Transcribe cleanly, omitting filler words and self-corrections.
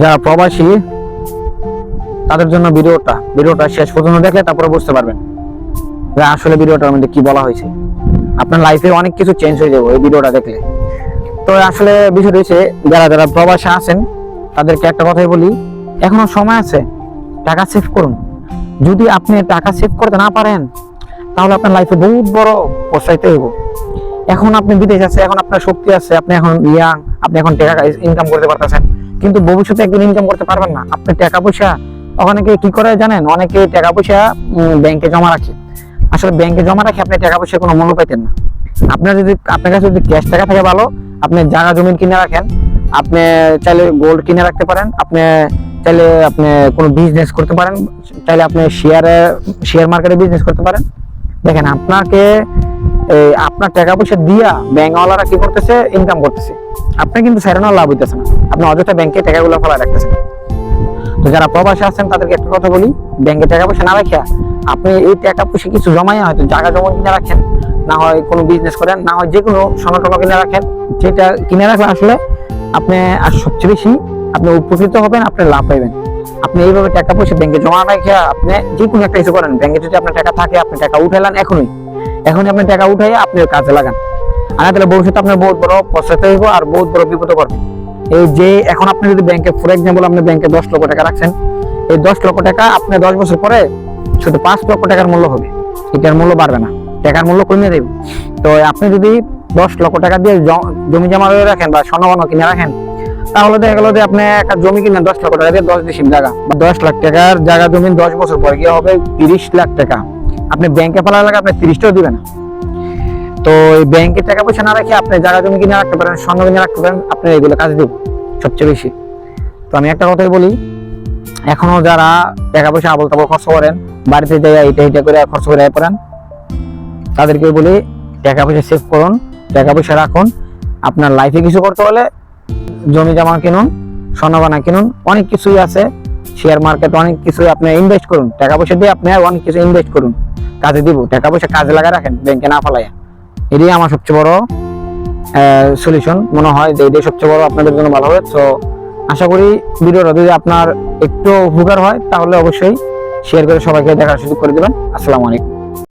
যারা প্রবাসী তাদের জন্য ভিডিওটা শেষ পর্যন্ত দেখলে তারপরে বুঝতে পারবেন যে আসলে ভিডিওটার মধ্যে কি বলা হয়েছে। আপনার লাইফে অনেক কিছু চেঞ্জ হয়ে যাবে এই ভিডিওটা দেখলে। তো আসলে বিষয়টা হচ্ছে যারা যারা প্রবাসে আছেন তাদেরকে একটা কথাই বলি, এখনো সময় আছে, টাকা সেভ করুন। যদি আপনি টাকা সেভ করতে না পারেন তাহলে আপনার লাইফে বহুত বড় পস্তাইতে হইব। এখন আপনি বিদেশ আছে, এখন আপনার শক্তি আছে, আপনি এখন ইয়াং, আপনি এখন টাকা ইনকাম করতে পারতেছেন, কিন্তু ভবিষ্যতে একদিন ইনকাম করতে পারবেন না। আপনি টাকা পয়সা অনেকে কি করে জানেন, অনেকে টাকা পয়সা ব্যাংকে জমা রাখে। আসলে ব্যাংকে জমা রাখে আপনি টাকা পয়সা কোনো মূল্য পাইতেন না। আপনার কাছে যদি ক্যাশ টাকা থাকে ভালো, আপনি জায়গা জমি কিনে রাখেন, আপনি চাইলে গোল্ড কিনে রাখতে পারেন, আপনি চাইলে আপনি কোনো বিজনেস করতে পারেন, চাইলে আপনি শেয়ার মার্কেটে বিজনেস করতে পারেন। দেখেন আপনার টাকা পয়সা দিয়া ব্যাংকওয়ালারা কি করতেছে, ইনকাম করতেছে, আপনি কিন্তু সেখানে লাভ হইতেছে না, আপনি অযথা ব্যাংকে টাকাগুলো ফেলা রাখতেছেন। তো যারা প্রবাসে আছেন তাদেরকে একটা কথা বলি, ব্যাংকে টাকা পয়সা না রাখিয়া আপনি এই টাকা পয়সা কিছু জমাইয়া হয়তো জায়গা জমা কিনে রাখেন, না হয় কোনো বিজনেস করেন, না হয় যে কোনো সোনা টোনা কিনে রাখেন। যেটা কিনে রাখলে আসলে আপনি আর সবচেয়ে বেশি আপনি উপকৃত হবেন, আপনি লাভ পাইবেন। আপনি এইভাবে টাকা পয়সা ব্যাংকে জমা রাখিয়া আপনি যে কোনো একটা কিছু করেন। ব্যাংকে যদি আপনার টাকা থাকে, আপনি টাকা উঠাইলেন এখনই আপনি টাকা উঠাই আপনি কাজে লাগান, আর তাহলে ভবিষ্যতে আপনার বহুত বড় পস্তাতে হইব আর বহুত বড় বিপদে পড়বে। এই যে এখন আপনি যদি ব্যাংকে ফর এক্সাম্পল আপনি ব্যাংকে 10 লক্ষ টাকা রাখছেন, এই 10 লক্ষ টাকা আপনি 10 বছর পরে শুধু 5 লক্ষ টাকার মূল্য হবে, এটার মূল্য বাড়বে না, টাকার মূল্য কমে যাবে। তো আপনি যদি 10 লক্ষ টাকা দিয়ে জমি জমা করে রাখেন বা স্বর্ণ কিনে রাখেন, তাহলে দেখা গেল যে আপনি একটা জমি কিনে 10 লক্ষ টাকা দিয়ে 10 ডিসিম জায়গা বা 10 লাখ টাকার জায়গা জমি 10 বছর পরে গিয়ে হবে 30 লাখ টাকা। আপনি ব্যাংকে ফেলা লাগে আপনি 30টাও দিবেন না। তো এই ব্যাংকে টাকা পয়সা না রেখে আপনি জায়গা জমি কিনে রাখতে পারেন, স্বর্ণ কিনে রাখতে পারেন, আপনি এগুলো কাজ দিব সবচেয়ে বেশি। তো আমি একটা কথাই বলি, এখনো যারা টাকা পয়সা আবল তাবল খরচ করেন, বাড়িতে যাই এটা করে খরচ করে পড়েন, তাদেরকে বলি টাকা পয়সা সেভ করুন, টাকা পয়সা রাখুন। আপনার লাইফে কিছু করতে হলে জমি জমা কিনুন, স্বর্ণ কিনুন, অনেক কিছুই আছে, শেয়ার মার্কেট অনেক কিছুই আপনি ইনভেস্ট করুন। টাকা পয়সা দিয়ে আপনি অনেক কিছু ইনভেস্ট করুন, কাজে দিব। টাকা পয়সা কাজে লাগায় রাখেন, ব্যাংকে না ফেলাইয়া। এটাই আমার সবচেয়ে বড় সলিউশন মনে হয় যে এটাই সবচেয়ে বড় আপনাদের জন্য ভালো হবে। তো আশা করি ভিডিওটা যদি আপনার একটু উপকার হয় তাহলে অবশ্যই শেয়ার করে সবাইকে দেখার সুযোগ করে দেবেন। আসসালামু আলাইকুম।